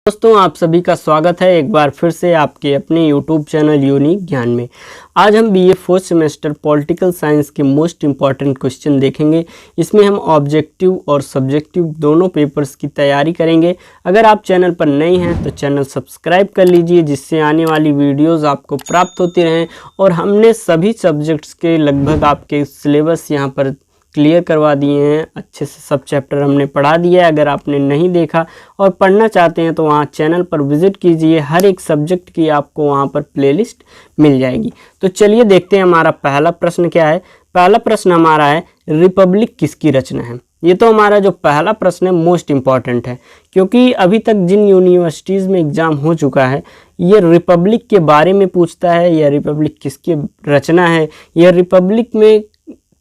दोस्तों, आप सभी का स्वागत है एक बार फिर से आपके अपने YouTube चैनल यूनिक ज्ञान में। आज हम BA fourth semester political science के मोस्ट इम्पॉर्टेंट क्वेश्चन देखेंगे। इसमें हम ऑब्जेक्टिव और सब्जेक्टिव दोनों पेपर्स की तैयारी करेंगे। अगर आप चैनल पर नए हैं तो चैनल सब्सक्राइब कर लीजिए, जिससे आने वाली वीडियोज़ आपको प्राप्त होती रहें। और हमने सभी सब्जेक्ट्स के लगभग आपके सिलेबस यहाँ पर क्लियर करवा दिए हैं, अच्छे से सब चैप्टर हमने पढ़ा दिया है। अगर आपने नहीं देखा और पढ़ना चाहते हैं तो वहाँ चैनल पर विजिट कीजिए, हर एक सब्जेक्ट की आपको वहाँ पर प्लेलिस्ट मिल जाएगी। तो चलिए देखते हैं हमारा पहला प्रश्न क्या है। पहला प्रश्न हमारा है, रिपब्लिक किसकी रचना है। ये तो हमारा जो पहला प्रश्न है मोस्ट इम्पॉर्टेंट है, क्योंकि अभी तक जिन यूनिवर्सिटीज़ में एग्ज़ाम हो चुका है ये रिपब्लिक के बारे में पूछता है, या रिपब्लिक किसकी रचना है, या रिपब्लिक में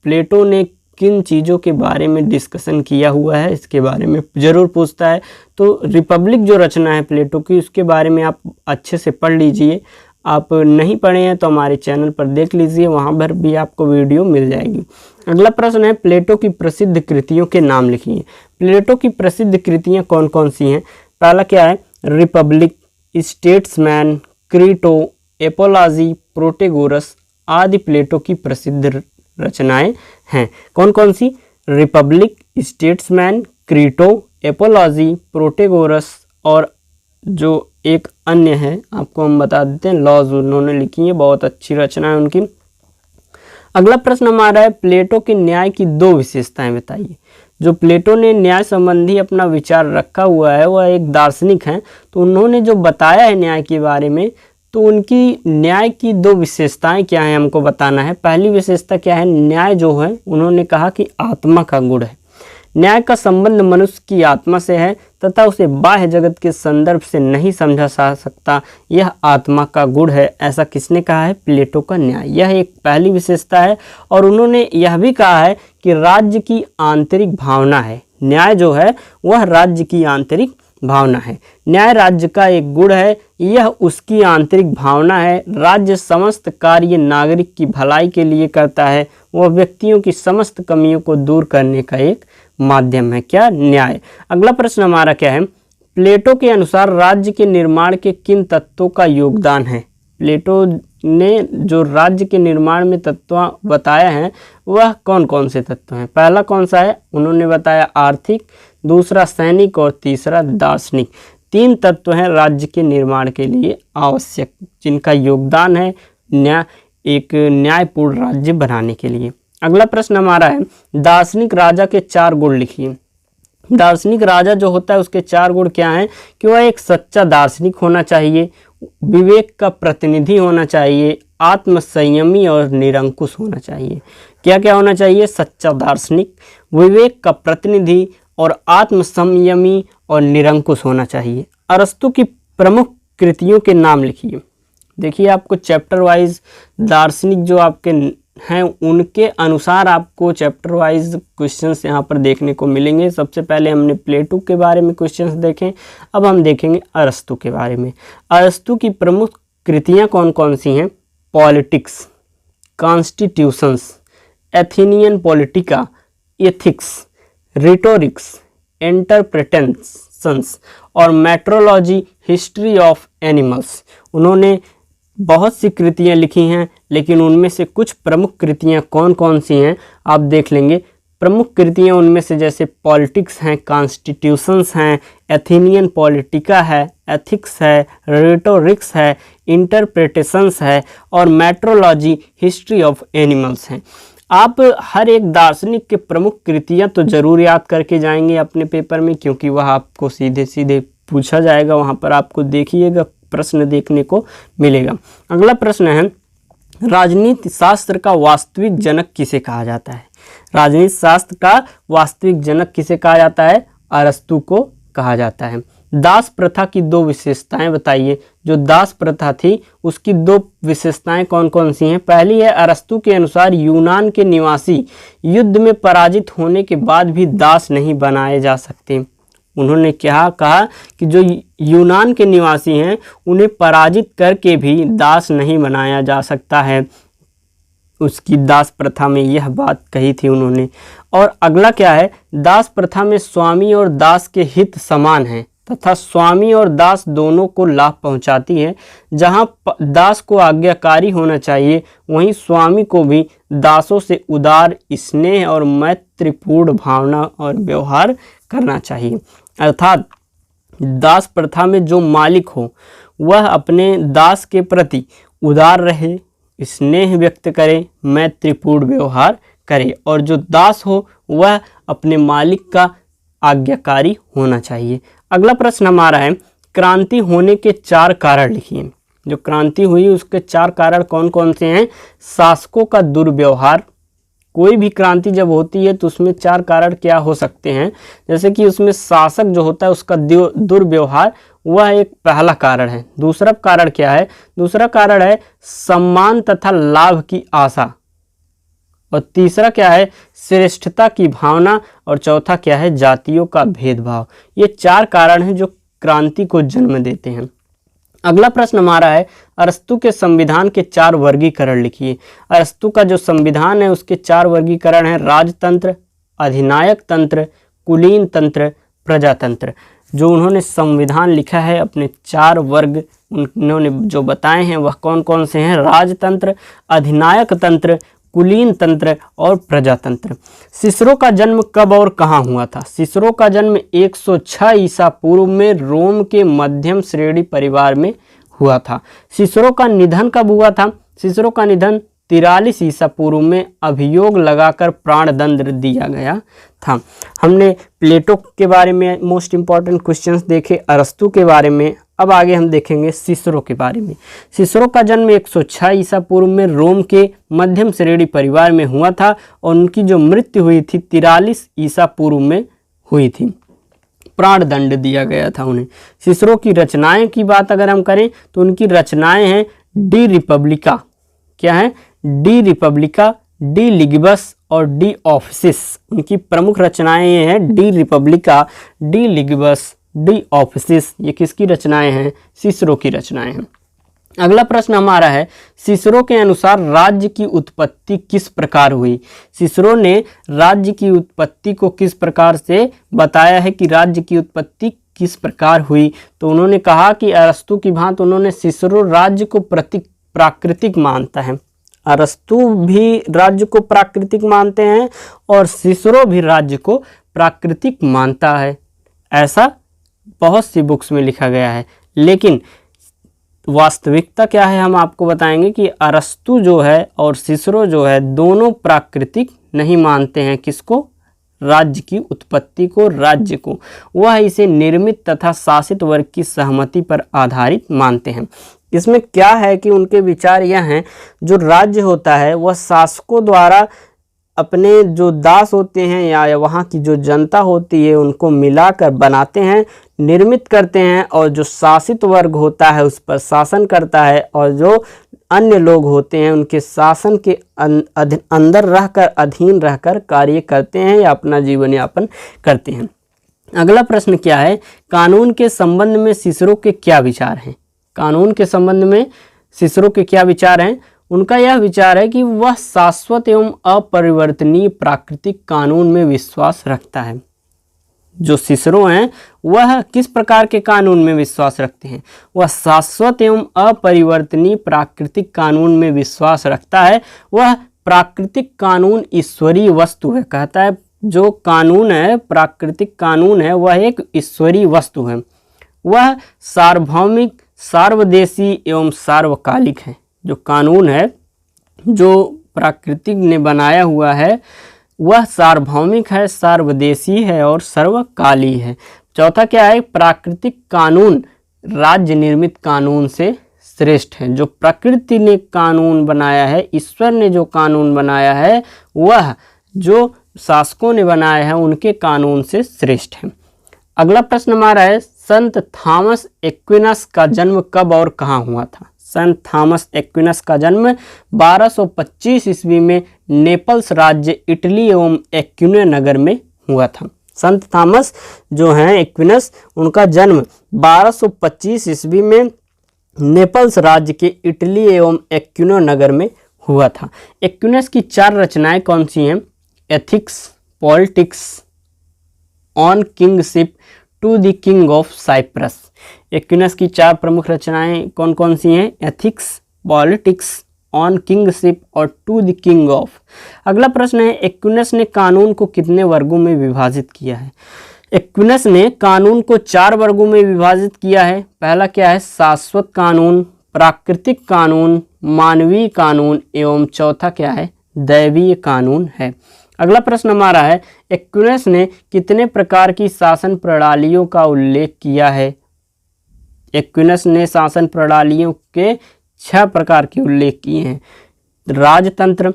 प्लेटो ने किन चीज़ों के बारे में डिस्कशन किया हुआ है, इसके बारे में ज़रूर पूछता है। तो रिपब्लिक जो रचना है प्लेटो की, उसके बारे में आप अच्छे से पढ़ लीजिए। आप नहीं पढ़े हैं तो हमारे चैनल पर देख लीजिए, वहाँ पर भी आपको वीडियो मिल जाएगी। अगला प्रश्न है, प्लेटो की प्रसिद्ध कृतियों के नाम लिखिए। प्लेटो की प्रसिद्ध कृतियाँ कौन कौन सी हैं। पहला क्या है, रिपब्लिक, स्टेट्समैन, क्रीटो, एपोलॉजी, प्रोटेगोरस आदि प्लेटो की प्रसिद्ध रचनाएं हैं। कौन कौन सी, रिपब्लिक, स्टेट्समैन, क्रीटो, एपोलॉजी, प्रोटेगोरस और जो एक अन्य है आपको हम बता देते हैं, लॉज उन्होंने लिखी है, बहुत अच्छी रचना है उनकी। अगला प्रश्न हमारा है, प्लेटो के न्याय की दो विशेषताएं बताइए। जो प्लेटो ने न्याय संबंधी अपना विचार रखा हुआ है वह एक दार्शनिक हैं, तो उन्होंने जो बताया है न्याय के बारे में, तो उनकी न्याय की दो विशेषताएं क्या हैं हमको बताना है। पहली विशेषता क्या है, न्याय जो है उन्होंने कहा कि आत्मा का गुण है। न्याय का संबंध मनुष्य की आत्मा से है तथा उसे बाह्य जगत के संदर्भ से नहीं समझा जा सकता, यह आत्मा का गुण है। ऐसा किसने कहा है, प्लेटो का न्याय। यह एक पहली विशेषता है। और उन्होंने यह भी कहा है कि राज्य की आंतरिक भावना है। न्याय जो है वह राज्य की आंतरिक भावना है। न्याय राज्य का एक गुण है, यह उसकी आंतरिक भावना है। राज्य समस्त कार्य नागरिक की भलाई के लिए करता है, वह व्यक्तियों की समस्त कमियों को दूर करने का एक माध्यम है। क्या, न्याय। अगला प्रश्न हमारा क्या है, प्लेटो के अनुसार राज्य के निर्माण के किन तत्वों का योगदान है। प्लेटो ने जो राज्य के निर्माण में तत्व बताया है वह कौन कौन से तत्व हैं। पहला कौन सा है, उन्होंने बताया आर्थिक, दूसरा सैनिक और तीसरा दार्शनिक। तीन तत्व हैं राज्य के निर्माण के लिए आवश्यक, जिनका योगदान है एक न्यायपूर्ण राज्य बनाने के लिए। अगला प्रश्न हमारा है, दार्शनिक राजा के 4 गुण लिखिए। दार्शनिक राजा जो होता है उसके 4 गुण क्या हैं कि वह एक सच्चा दार्शनिक होना चाहिए, विवेक का प्रतिनिधि होना चाहिए, आत्मसंयमी और निरंकुश होना चाहिए। क्या क्या होना चाहिए, सच्चा दार्शनिक, विवेक का प्रतिनिधि और आत्मसंयमी और निरंकुश होना चाहिए। अरस्तु की प्रमुख कृतियों के नाम लिखिए। देखिए, आपको चैप्टर वाइज दार्शनिक जो आपके हैं उनके अनुसार आपको चैप्टर वाइज क्वेश्चंस यहाँ पर देखने को मिलेंगे। सबसे पहले हमने प्लेटो के बारे में क्वेश्चंस देखें, अब हम देखेंगे अरस्तु के बारे में। अरस्तु की प्रमुख कृतियाँ कौन कौन सी हैं, politics, constitutions, Athenian Politica, ethics, rhetorics, interpretations और मेट्रोलॉजी, हिस्ट्री ऑफ एनिमल्स। उन्होंने बहुत सी कृतियाँ लिखी हैं, लेकिन उनमें से कुछ प्रमुख कृतियाँ कौन कौन सी हैं आप देख लेंगे। प्रमुख कृतियाँ उनमें से जैसे पॉलिटिक्स हैं, कॉन्स्टिट्यूशंस हैं, एथेनियन पॉलिटिका है, एथिक्स है, रिटोरिक्स है, इंटरप्रिटेशंस है और मेट्रोलॉजी, हिस्ट्री ऑफ एनिमल्स हैं। आप हर एक दार्शनिक के प्रमुख कृतियाँ तो ज़रूर याद करके जाएंगे अपने पेपर में, क्योंकि वह आपको सीधे सीधे पूछा जाएगा, वहाँ पर आपको देखिएगा प्रश्न देखने को मिलेगा। अगला प्रश्न है, राजनीति शास्त्र का वास्तविक जनक किसे कहा जाता है। राजनीति शास्त्र का वास्तविक जनक किसे कहा जाता है, अरस्तु को कहा जाता है। दास प्रथा की 2 विशेषताएं बताइए। जो दास प्रथा थी उसकी 2 विशेषताएं कौन कौन सी हैं। पहली है, अरस्तु के अनुसार यूनान के निवासी युद्ध में पराजित होने के बाद भी दास नहीं बनाए जा सकते। उन्होंने क्या कहा कि जो यूनान के निवासी हैं उन्हें पराजित करके भी दास नहीं बनाया जा सकता है। उसकी दास प्रथा में यह बात कही थी उन्होंने। और अगला क्या है, दास प्रथा में स्वामी और दास के हित समान हैं। तथा स्वामी और दास दोनों को लाभ पहुंचाती है। जहां दास को आज्ञाकारी होना चाहिए, वहीं स्वामी को भी दासों से उदार स्नेह और मैत्रीपूर्ण भावना और व्यवहार करना चाहिए। अर्थात दास प्रथा में जो मालिक हो वह अपने दास के प्रति उदार रहे, स्नेह व्यक्त करे, मैत्रीपूर्ण व्यवहार करे, और जो दास हो वह अपने मालिक का आज्ञाकारी होना चाहिए। अगला प्रश्न हमारा है, क्रांति होने के 4 कारण लिखिए। जो क्रांति हुई उसके 4 कारण कौन कौन से हैं? शासकों का दुर्व्यवहार। कोई भी क्रांति जब होती है तो उसमें 4 कारण क्या हो सकते हैं? जैसे कि उसमें शासक जो होता है उसका दुर्व्यवहार, वह एक पहला कारण है। दूसरा कारण क्या है? दूसरा कारण है सम्मान तथा लाभ की आशा। और तीसरा क्या है? श्रेष्ठता की भावना। और चौथा क्या है? जातियों का भेदभाव। ये 4 कारण हैं जो क्रांति को जन्म देते हैं। अगला प्रश्न हमारा है, अरस्तु के संविधान के 4 वर्गीकरण लिखिए। अरस्तु का जो संविधान है उसके 4 वर्गीकरण हैं, राजतंत्र, अधिनायक तंत्र, कुलीन तंत्र, प्रजातंत्र। जो उन्होंने संविधान लिखा है अपने 4 वर्ग उन्होंने जो बताए हैं वह कौन कौन से हैं? राजतंत्र, अधिनायक तंत्र, कुलीन तंत्र और प्रजातंत्र। सिसरो का जन्म कब और कहाँ हुआ था? सिसरो का जन्म 106 ईसा पूर्व में रोम के मध्यम श्रेणी परिवार में हुआ था। सिसरो का निधन कब हुआ था? सिसरो का निधन 43 ईसा पूर्व में अभियोग लगाकर प्राणदंड दिया गया था। हमने प्लेटो के बारे में मोस्ट इंपॉर्टेंट क्वेश्चंस देखे, अरस्तु के बारे में। अब आगे हम देखेंगे सिसरो के बारे में। सिसरो का जन्म 106 ईसा पूर्व में रोम के मध्यम श्रेणी परिवार में हुआ था और उनकी जो मृत्यु हुई थी 43 ईसा पूर्व में हुई थी। प्राणदंड दिया गया था उन्हें। सिसरो की रचनाएं की बात अगर हम करें तो उनकी रचनाएं हैं डी रिपब्लिका। क्या है? डी रिपब्लिका, डी लिगिबस और डी ऑफिसिस। उनकी प्रमुख रचनाएं ये हैं, De Republica, De Legibus, De Officiis. ये किसकी रचनाएं हैं? सिसरो की रचनाएं हैं। अगला प्रश्न हमारा है, सिसरो के अनुसार राज्य की उत्पत्ति किस प्रकार हुई? सिसरो ने राज्य की उत्पत्ति को किस प्रकार से बताया है कि राज्य की उत्पत्ति किस प्रकार हुई? तो उन्होंने कहा कि अरस्तु की भांति उन्होंने सिसरो राज्य को प्राकृतिक मानता है। अरस्तु भी राज्य को प्राकृतिक मानते हैं और सिसरो भी राज्य को प्राकृतिक मानता है। ऐसा बहुत सी बुक्स में लिखा गया है, लेकिन वास्तविकता क्या है हम आपको बताएंगे कि अरस्तु जो है और सिसरो जो है दोनों प्राकृतिक नहीं मानते हैं। किसको? राज्य की उत्पत्ति को, राज्य को। वह इसे निर्मित तथा शासित वर्ग की सहमति पर आधारित मानते हैं। इसमें क्या है कि उनके विचार यह हैं, जो राज्य होता है वह शासकों द्वारा अपने जो दास होते हैं या वहाँ की जो जनता होती है उनको मिलाकर बनाते हैं, निर्मित करते हैं, और जो शासित वर्ग होता है उस पर शासन करता है, और जो अन्य लोग होते हैं उनके शासन के अंदर रहकर, अधीन रहकर कार्य करते हैं या अपना जीवन यापन करते हैं। अगला प्रश्न क्या है, कानून के संबंध में सिसरो के क्या विचार हैं? कानून के संबंध में सिसरो के क्या विचार हैं? उनका यह विचार है कि वह शाश्वत एवं अपरिवर्तनीय प्राकृतिक कानून में विश्वास रखता है। जो सिसरो हैं वह किस प्रकार के कानून में विश्वास रखते हैं? वह शाश्वत एवं अपरिवर्तनीय प्राकृतिक कानून में विश्वास रखता है। वह प्राकृतिक कानून ईश्वरीय वस्तु है। कहता है जो कानून है, प्राकृतिक कानून है, वह एक ईश्वरीय वस्तु है। वह सार्वभौमिक, सार्वदेशी एवं सार्वकालिक है। जो कानून है जो प्राकृतिक ने बनाया हुआ है वह सार्वभौमिक है, सार्वदेशी है और सर्वकालीन है। चौथा क्या है, प्राकृतिक कानून राज्य निर्मित कानून से श्रेष्ठ है। जो प्रकृति ने कानून बनाया है, ईश्वर ने जो कानून बनाया है, वह जो शासकों ने बनाया है उनके कानून से श्रेष्ठ है। अगला प्रश्न हमारा है, संत थॉमस एक्विनस का जन्म कब और कहाँ हुआ था? संत थॉमस एक्विनस का जन्म 1225 ईस्वी में नेपल्स राज्य इटली एवं एक्विने नगर में हुआ था। संत थॉमस जो हैं एक्विनस, उनका जन्म 1225 ईस्वी में नेपल्स राज्य के इटली एवं एक्विने नगर में हुआ था। एक्विनस की 4 रचनाएं कौन सी हैं? Ethics, politics, on kingship, to the king of Cyprus. Aquinas की 4 प्रमुख रचनाएं कौन कौन सी हैं? एथिक्स, पॉलिटिक्स, ऑन किंगशिप और टू द किंग ऑफ। अगला प्रश्न है, एक्विनस ने कानून को कितने वर्गों में विभाजित किया है? एक्विनस ने कानून को 4 वर्गों में विभाजित किया है। पहला क्या है? शाश्वत कानून, प्राकृतिक कानून, मानवीय कानून एवं चौथा क्या है? दैवीय कानून है। अगला प्रश्न हमारा है, एक्विनस ने कितने प्रकार की शासन प्रणालियों का उल्लेख किया है? एक्विनस ने शासन प्रणालियों के 6 प्रकार के उल्लेख किए हैं। राजतंत्र,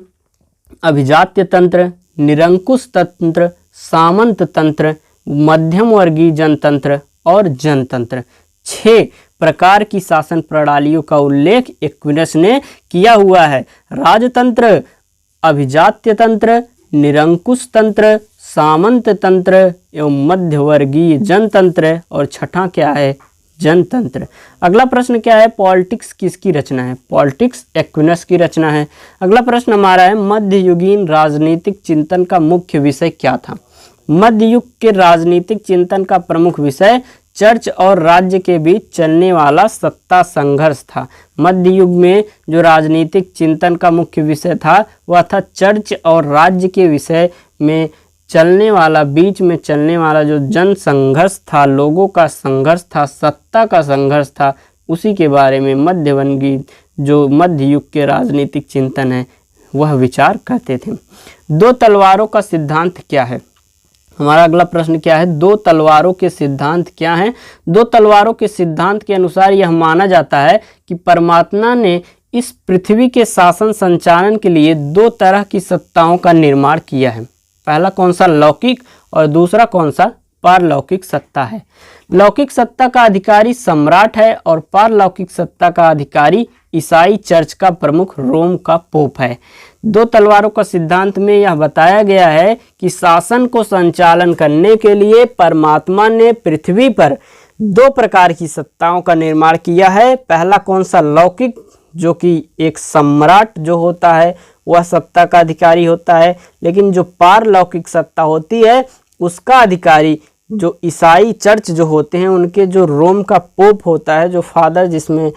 अभिजात्य तंत्र, निरंकुश तंत्र, सामंत तंत्र, मध्यम वर्गीय जनतंत्र और जनतंत्र। 6 प्रकार की शासन प्रणालियों का उल्लेख एक्विनस ने किया हुआ है। राजतंत्र, अभिजात्य तंत्र, निरंकुश तंत्र, सामंत तंत्र एवं मध्यवर्गीय जनतंत्र और छठा क्या है? जनतंत्र। अगला प्रश्न क्या है? पॉलिटिक्स किसकी रचना है? पॉलिटिक्स एक्विनस की रचना है। अगला प्रश्न हमारा है, मध्ययुगीन राजनीतिक चिंतन का मुख्य विषय क्या था? मध्य युग के राजनीतिक चिंतन का प्रमुख विषय चर्च और राज्य के बीच चलने वाला सत्ता संघर्ष था। मध्य युग में जो राजनीतिक चिंतन का मुख्य विषय था वह था चर्च और राज्य के विषय में चलने वाला, बीच में चलने वाला जो जन संघर्ष था, लोगों का संघर्ष था, सत्ता का संघर्ष था, उसी के बारे में मध्यवर्गीय जो मध्य युग के राजनीतिक चिंतन है वह विचार करते थे। 2 तलवारों का सिद्धांत क्या है? हमारा अगला प्रश्न क्या है? 2 तलवारों के सिद्धांत क्या हैं? 2 तलवारों के सिद्धांत के अनुसार यह माना जाता है कि परमात्मा ने इस पृथ्वी के शासन संचालन के लिए 2 तरह की सत्ताओं का निर्माण किया है। पहला कौन सा? लौकिक और दूसरा कौन सा? पारलौकिक सत्ता है। लौकिक सत्ता का अधिकारी सम्राट है और पारलौकिक सत्ता का अधिकारी ईसाई चर्च का प्रमुख रोम का पोप है। 2 तलवारों का सिद्धांत में यह बताया गया है कि शासन को संचालन करने के लिए परमात्मा ने पृथ्वी पर 2 प्रकार की सत्ताओं का निर्माण किया है। पहला कौन सा? लौकिक, जो कि एक सम्राट जो होता है वह सत्ता का अधिकारी होता है, लेकिन जो पारलौकिक सत्ता होती है उसका अधिकारी जो ईसाई चर्च जो होते हैं उनके जो रोम का पोप होता है, जो फादर, जिसमें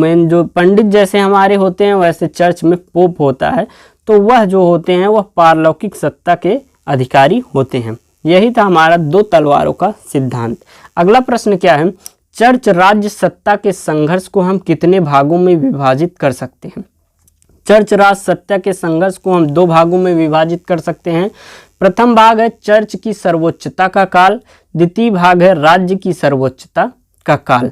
मेन जो पंडित जैसे हमारे होते हैं वैसे चर्च में पोप होता है, तो वह जो होते हैं वह पारलौकिक सत्ता के अधिकारी होते हैं। यही था हमारा 2 तलवारों का सिद्धांत। अगला प्रश्न क्या है? चर्च राज्य सत्ता के संघर्ष को हम कितने भागों में विभाजित कर सकते हैं? चर्च राज्य सत्ता के संघर्ष को हम 2 भागों में विभाजित कर सकते हैं। प्रथम भाग है चर्च की सर्वोच्चता का काल, द्वितीय भाग है राज्य की सर्वोच्चता का काल।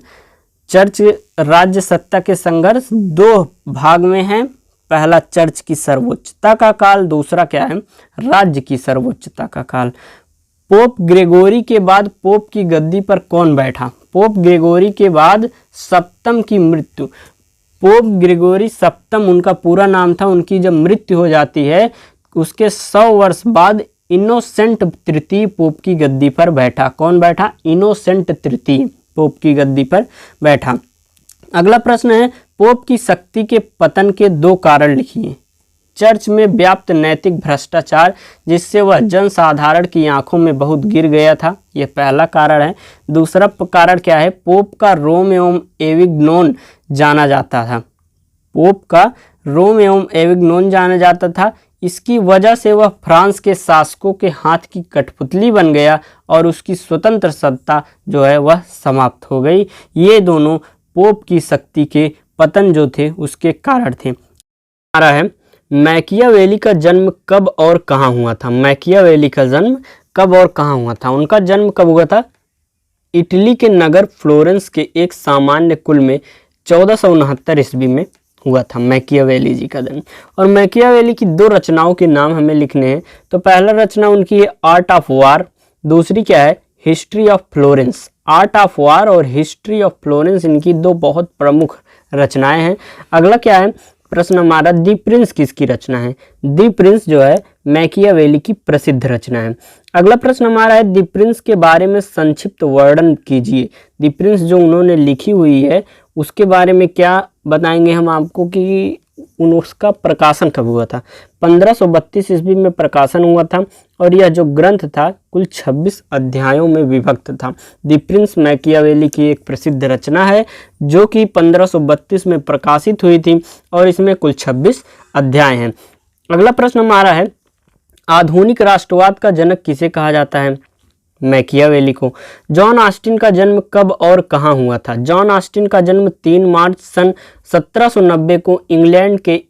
चर्च राज्य सत्ता के संघर्ष 2 भाग में है। पहला चर्च की सर्वोच्चता का काल, दूसरा क्या है? राज्य की सर्वोच्चता का काल। पोप ग्रेगोरी के बाद पोप की गद्दी पर कौन बैठा? पोप ग्रेगोरी के बाद सप्तम की मृत्यु, पोप ग्रेगोरी सप्तम उनका पूरा नाम था, उनकी जब मृत्यु हो जाती है उसके 100 वर्ष बाद इनोसेंट तृतीय पोप की गद्दी पर बैठा। कौन बैठा? इनोसेंट तृतीय पोप की गद्दी पर बैठा। अगला प्रश्न है, पोप की शक्ति के पतन के 2 कारण लिखिए। चर्च में व्याप्त नैतिक भ्रष्टाचार जिससे वह जनसाधारण की आंखों में बहुत गिर गया था, यह पहला कारण है। दूसरा कारण क्या है? पोप का रोम एवं एविग्नोन जाना जाता था। पोप का रोम एवं एविग्नोन जाना जाता था, इसकी वजह से वह फ्रांस के शासकों के हाथ की कठपुतली बन गया और उसकी स्वतंत्र सत्ता जो है वह समाप्त हो गई। ये दोनों पोप की शक्ति के पतन जो थे उसके कारण थे। हमारा है मैकियावेली का जन्म कब और कहाँ हुआ था? मैकियावेली का जन्म कब और कहाँ हुआ था? उनका जन्म कब हुआ था? इटली के नगर फ्लोरेंस के एक सामान्य कुल में 1469 ईस्वी में हुआ था मैकियावेली जी का जन्म। और मैकियावेली की 2 रचनाओं के नाम हमें लिखने हैं। तो पहला रचना उनकी है आर्ट ऑफ वार, दूसरी क्या है? History of Florence. Art of war और हिस्ट्री ऑफ फ्लोरेंस इनकी 2 बहुत प्रमुख रचनाएं हैं। अगला क्या है प्रश्न हमारा? दी प्रिंस किसकी रचना है? दी प्रिंस जो है मैकियावेली की प्रसिद्ध रचना है। अगला प्रश्न हमारा है, दी प्रिंस के बारे में संक्षिप्त वर्णन कीजिए। दी प्रिंस जो उन्होंने लिखी हुई है उसके बारे में क्या बताएंगे हम आपको कि उसका प्रकाशन कब हुआ था? 1532 ईस्वी में प्रकाशन हुआ था और यह जो ग्रंथ था कुल 26 अध्यायों में विभक्त था। द प्रिंस मैकियावेली की एक प्रसिद्ध रचना है जो कि 1532 में प्रकाशित हुई थी और इसमें कुल 26 अध्याय हैं। अगला प्रश्न हमारा है, आधुनिक राष्ट्रवाद का जनक किसे कहा जाता है? मैकियावेली को। जॉन ऑस्टिन का जन्म कब और कहाँ हुआ था? जॉन ऑस्टिन का जन्म 3 मार्च सन 1790 को इंग्लैंड के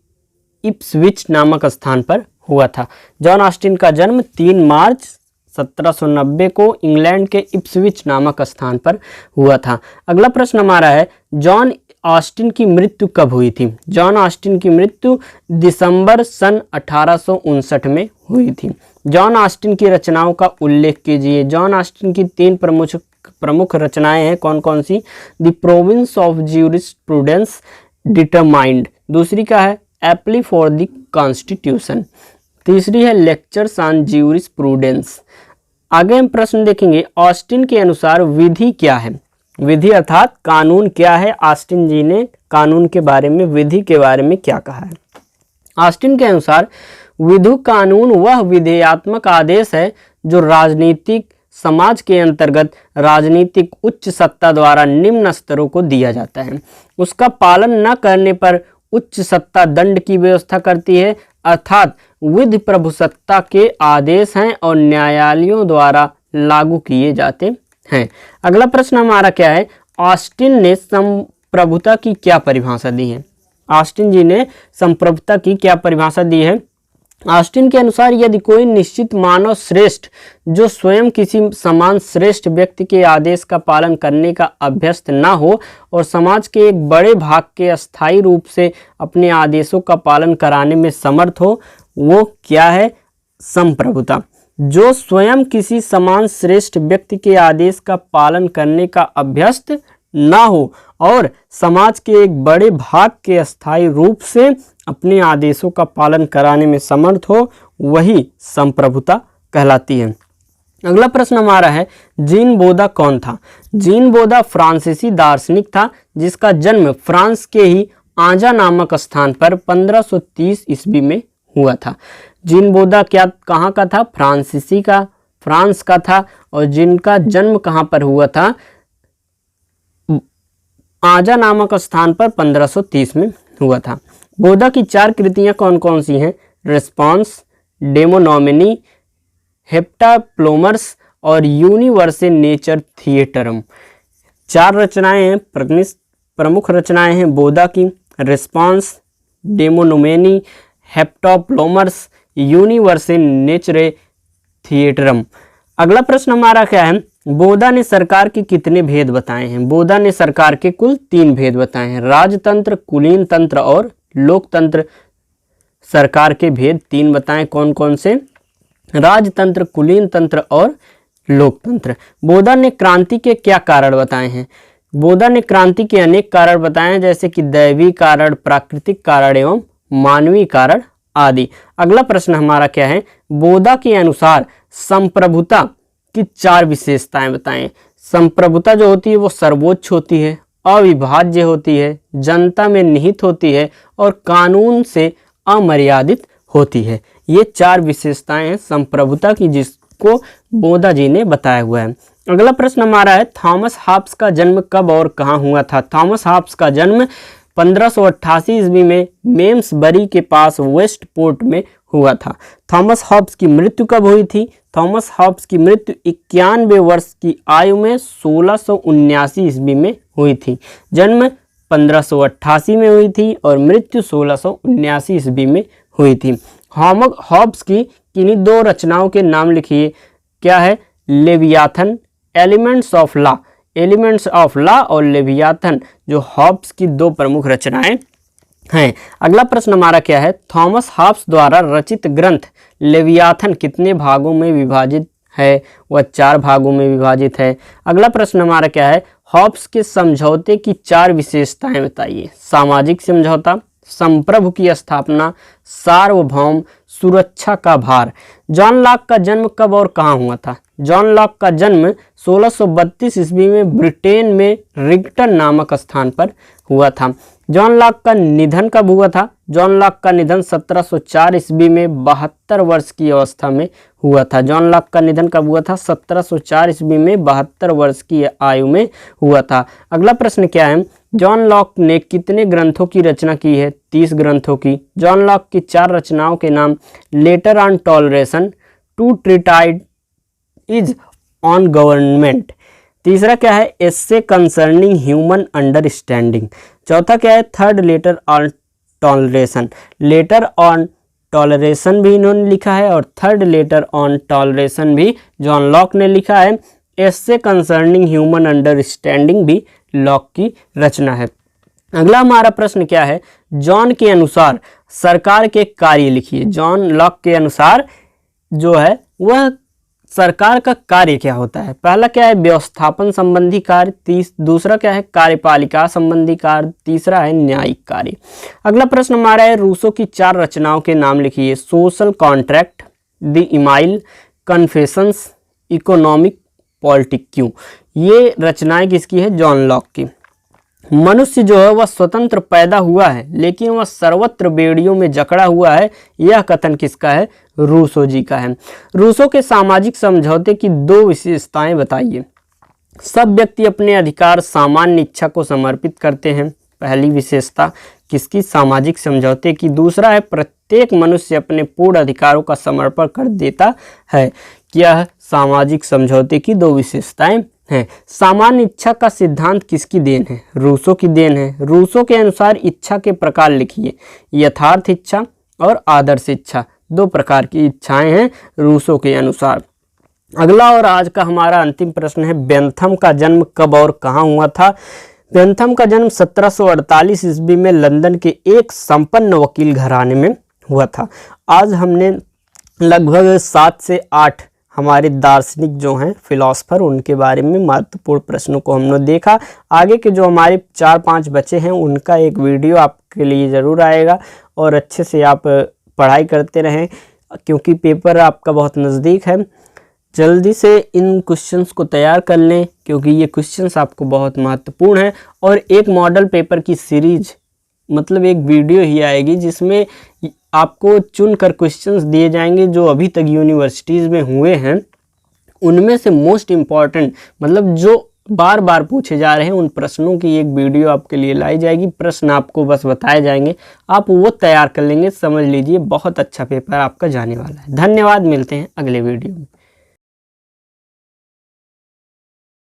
इप्सविच नामक स्थान पर हुआ था। जॉन ऑस्टिन का जन्म 3 मार्च 1790 को इंग्लैंड के इप्सविच नामक स्थान पर हुआ था। अगला प्रश्न हमारा है, जॉन ऑस्टिन की मृत्यु कब हुई थी? जॉन ऑस्टिन की मृत्यु दिसंबर सन 1859 में हुई थी। जॉन ऑस्टिन की रचनाओं का उल्लेख कीजिए। जॉन ऑस्टिन की 3 प्रमुख रचनाएं हैं, कौन कौन सी? The province of jurisprudence determined, दूसरी का है एप्ली फॉर द कॉन्स्टिट्यूशन, तीसरी है लेक्चर्स ऑन ज्यूरिस्प्रूडेंस। आगे हम प्रश्न देखेंगे, ऑस्टिन के अनुसार विधि क्या है? विधि अर्थात कानून क्या है? ऑस्टिन जी ने कानून के बारे में, विधि के बारे में क्या कहा है? ऑस्टिन के अनुसार विधु कानून वह विधेयात्मक आदेश है जो राजनीतिक समाज के अंतर्गत राजनीतिक उच्च सत्ता द्वारा निम्न स्तरों को दिया जाता है। उसका पालन न करने पर उच्च सत्ता दंड की व्यवस्था करती है, अर्थात विधि प्रभुसत्ता के आदेश हैं और न्यायालयों द्वारा लागू किए जाते हैं। अगला प्रश्न हमारा क्या है, ऑस्टिन ने संप्रभुता की क्या परिभाषा दी है? ऑस्टिन जी ने संप्रभुता की क्या परिभाषा दी है? ऑस्टिन के अनुसार यदि कोई निश्चित मानव श्रेष्ठ जो स्वयं किसी समान श्रेष्ठ व्यक्ति के आदेश का पालन करने का अभ्यस्त न हो और समाज के एक बड़े भाग के अस्थायी रूप से अपने आदेशों का पालन कराने में समर्थ हो, वो क्या है? संप्रभुता। जो स्वयं किसी समान श्रेष्ठ व्यक्ति के आदेश का पालन करने का अभ्यस्त न हो और समाज के एक बड़े भाग के अस्थायी रूप से अपने आदेशों का पालन कराने में समर्थ हो, वही संप्रभुता कहलाती है। अगला प्रश्न हमारा है, जीन बोदा कौन था? जीन बोदा फ्रांसीसी दार्शनिक था जिसका जन्म फ्रांस के ही आंजा नामक स्थान पर 1530 ईस्वी में हुआ था। जीन बोदा कहाँ का था? फ्रांस का था और जिनका जन्म कहाँ पर हुआ था? आंजा नामक स्थान पर 1530 में हुआ था। बोधा की 4 कृतियां कौन कौन सी हैं? रिस्पॉन्स, डेमोनोमेनी, हेप्टाप्लोमर्स और यूनिवर्से नेचर थिएटरम। 4 रचनाएं हैं, प्रमुख रचनाएं हैं बोधा की। Response, Demonomanie, Heptaplomeres, Universae Naturae Theatrum. अगला प्रश्न हमारा क्या है, बोधा ने सरकार के कितने भेद बताए हैं? बोधा ने सरकार के कुल 3 भेद बताए हैं, राजतंत्र, कुलीन तंत्र और लोकतंत्र। सरकार के भेद 3 बताएं, कौन कौन से? राजतंत्र, कुलीन तंत्र और लोकतंत्र। बोधा ने क्रांति के क्या कारण बताए हैं? बोधा ने क्रांति के अनेक कारण बताए हैं, जैसे कि दैवीय कारण, प्राकृतिक कारण एवं मानवीय कारण आदि। अगला प्रश्न हमारा क्या है, बोधा के अनुसार संप्रभुता की 4 विशेषताएं बताएं। संप्रभुता जो होती है वो सर्वोच्च होती है, अविभाज्य होती है, जनता में निहित होती है और कानून से अमर्यादित होती है। ये 4 विशेषताएं हैं संप्रभुता की, जिसको बोधा जी ने बताया हुआ है। अगला प्रश्न हमारा है, थॉमस हॉब्स का जन्म कब और कहाँ हुआ था? थॉमस हॉब्स का जन्म 1588 ईस्वी में मेम्सबरी के पास वेस्टपोर्ट में हुआ था। थॉमस हॉब्स की मृत्यु कब हुई थी? थॉमस हॉब्स की मृत्यु 91 वर्ष की आयु में 1679 ईस्वी में हुई थी। जन्म 1588 में हुई थी और मृत्यु 1679 ईस्वी में हुई थी। हॉब्स की किन्हीं 2 रचनाओं के नाम लिखिए। क्या है? लेवियाथन, एलिमेंट्स ऑफ लॉ और लेवियाथन, जो हॉब्स की 2 प्रमुख रचनाएं हैं। अगला प्रश्न हमारा क्या है, थॉमस हॉब्स द्वारा रचित ग्रंथ लेवियाथन कितने भागों में विभाजित है? वह 4 भागों में विभाजित है। अगला प्रश्न हमारा क्या है, हॉब्स के समझौते की 4 विशेषताएं बताइए। सामाजिक समझौता, संप्रभु की स्थापना, सार्वभौम, सुरक्षा का भार। जॉन लॉक का जन्म कब और कहाँ हुआ था? जॉन लॉक का जन्म 1632 ईस्वी में ब्रिटेन में रिगटन नामक स्थान पर हुआ था। जॉन लॉक का निधन कब हुआ था? जॉन लॉक का निधन 1704 ईस्वी में 72 वर्ष की अवस्था में हुआ था। जॉन लॉक का निधन कब हुआ था? 1704 ईस्वी में 72 वर्ष की आयु में हुआ था। अगला प्रश्न क्या है? जॉन लॉक ने कितने ग्रंथों की रचना की है? 30 ग्रंथों की। जॉन लॉक की 4 रचनाओं के नाम: letter on toleration, two treatise on government. तीसरा क्या है? Essay concerning human understanding. चौथा क्या है? Third letter on toleration. Letter on toleration भी इन्होंने लिखा है और थर्ड लेटर ऑन टॉलरेशन भी जॉन लॉक ने लिखा है। एस्से कंसर्निंग ह्यूमन अंडरस्टैंडिंग भी लॉक की रचना है। अगला हमारा प्रश्न क्या है? जॉन के अनुसार सरकार के कार्य लिखिए। जॉन लॉक के अनुसार जो है वह सरकार का कार्य क्या होता है? पहला क्या है? व्यवस्थापन संबंधी कार्य। दूसरा क्या है? कार्यपालिका संबंधी कार्य। तीसरा है न्यायिक कार्य। अगला प्रश्न हमारा है, रूसो की 4 रचनाओं के नाम लिखिए। Social contract, the Emile, confessions, economic politique. ये रचनाएं किसकी है? जॉन लॉक की। मनुष्य जो है वह स्वतंत्र पैदा हुआ है लेकिन वह सर्वत्र बेड़ियों में जकड़ा हुआ है, यह कथन किसका है? रूसो जी का है। रूसो के सामाजिक समझौते की 2 विशेषताएं बताइए। सब व्यक्ति अपने अधिकार सामान्य इच्छा को समर्पित करते हैं, पहली विशेषता किसकी? सामाजिक समझौते की। दूसरा है प्रत्येक मनुष्य अपने पूर्ण अधिकारों का समर्पण कर देता है। क्या सामाजिक समझौते की 2 विशेषताएं हैं। सामान्य इच्छा का सिद्धांत किसकी देन है? रूसो की देन है। रूसो के अनुसार इच्छा के प्रकार लिखिए। यथार्थ इच्छा और आदर्श इच्छा, 2 प्रकार की इच्छाएं हैं रूसो के अनुसार। अगला और आज का हमारा अंतिम प्रश्न है, बेंथम का जन्म कब और कहाँ हुआ था? बेंथम का जन्म 1748 ईस्वी में लंदन के एक संपन्न वकील घराने में हुआ था। आज हमने लगभग 7 से 8 हमारे दार्शनिक जो हैं फिलोसफर, उनके बारे में महत्वपूर्ण प्रश्नों को हमने देखा। आगे के जो हमारे 4-5 बचे हैं उनका एक वीडियो आपके लिए ज़रूर आएगा और अच्छे से आप पढ़ाई करते रहें क्योंकि पेपर आपका बहुत नज़दीक है। जल्दी से इन क्वेश्चंस को तैयार कर लें क्योंकि ये क्वेश्चंस आपको बहुत महत्वपूर्ण है। और एक मॉडल पेपर की सीरीज मतलब एक वीडियो ही आएगी जिसमें आपको चुनकर क्वेश्चंस दिए जाएंगे जो अभी तक यूनिवर्सिटीज़ में हुए हैं, उनमें से मोस्ट इम्पॉर्टेंट मतलब जो बार बार पूछे जा रहे हैं उन प्रश्नों की एक वीडियो आपके लिए लाई जाएगी। प्रश्न आपको बस बताए जाएंगे, आप वो तैयार कर लेंगे, समझ लीजिए बहुत अच्छा पेपर आपका जाने वाला है। धन्यवाद, मिलते हैं अगले वीडियो में।